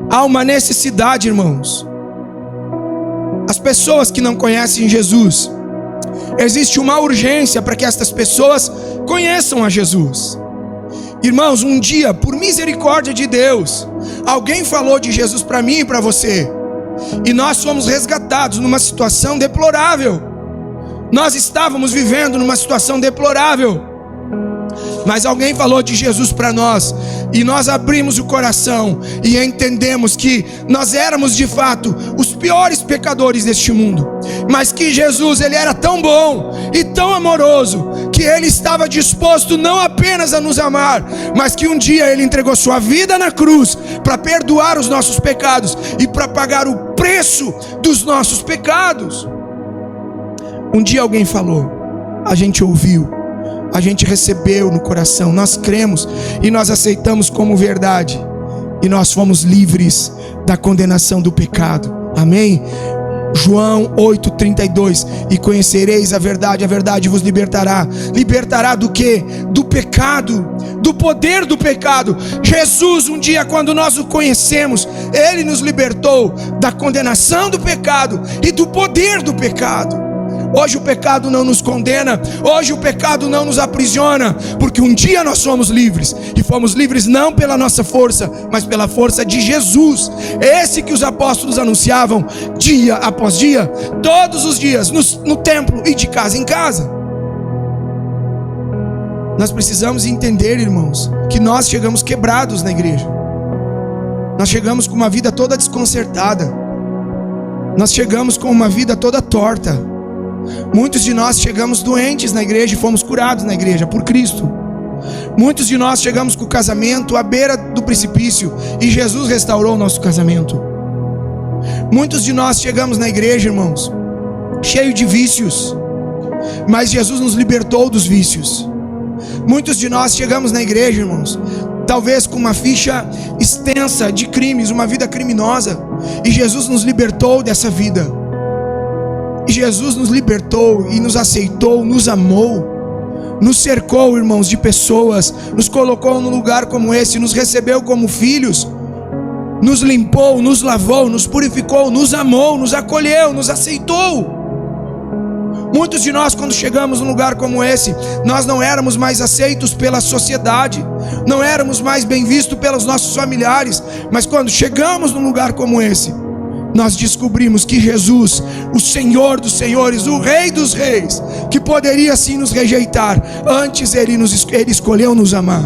Há uma necessidade, irmãos. As pessoas que não conhecem Jesus, existe uma urgência para que estas pessoas conheçam a Jesus. Irmãos, um dia, por misericórdia de Deus, alguém falou de Jesus para mim e para você, e nós fomos resgatados numa situação deplorável. Nós estávamos vivendo numa situação deplorável, mas alguém falou de Jesus para nós, e nós abrimos o coração e entendemos que nós éramos de fato os piores pecadores deste mundo, mas que Jesus, Ele era tão bom e tão amoroso, que Ele estava disposto não apenas a nos amar, mas que um dia Ele entregou sua vida na cruz para perdoar os nossos pecados e para pagar o preço dos nossos pecados. Um dia alguém falou, a gente ouviu, a gente recebeu no coração, nós cremos e nós aceitamos como verdade, e nós fomos livres da condenação do pecado. Amém? João 8:32, e conhecereis a verdade vos libertará. Libertará do quê? Do pecado, do poder do pecado. Jesus, um dia, quando nós o conhecemos, Ele nos libertou da condenação do pecado e do poder do pecado. Hoje o pecado não nos condena, hoje o pecado não nos aprisiona, porque um dia nós somos livres, e fomos livres não pela nossa força, mas pela força de Jesus, esse que os apóstolos anunciavam dia após dia, todos os dias, no templo e de casa em casa. Nós precisamos entender, irmãos, que nós chegamos quebrados na igreja, nós chegamos com uma vida toda desconcertada, nós chegamos com uma vida toda torta. Muitos de nós chegamos doentes na igreja e fomos curados na igreja por Cristo. Muitos de nós chegamos com o casamento à beira do precipício e Jesus restaurou o nosso casamento. Muitos de nós chegamos na igreja, irmãos, cheio de vícios, mas Jesus nos libertou dos vícios. Muitos de nós chegamos na igreja, irmãos, talvez com uma ficha extensa de crimes, uma vida criminosa, e Jesus nos libertou dessa vida. Jesus nos libertou e nos aceitou, nos amou, nos cercou, irmãos, de pessoas, nos colocou num lugar como esse, nos recebeu como filhos, nos limpou, nos lavou, nos purificou, nos amou, nos acolheu, nos aceitou. Muitos de nós, quando chegamos num lugar como esse, nós não éramos mais aceitos pela sociedade, não éramos mais bem vistos pelos nossos familiares, mas quando chegamos num lugar como esse, nós descobrimos que Jesus, o Senhor dos Senhores, o Rei dos Reis, que poderia sim nos rejeitar, antes Ele escolheu nos amar.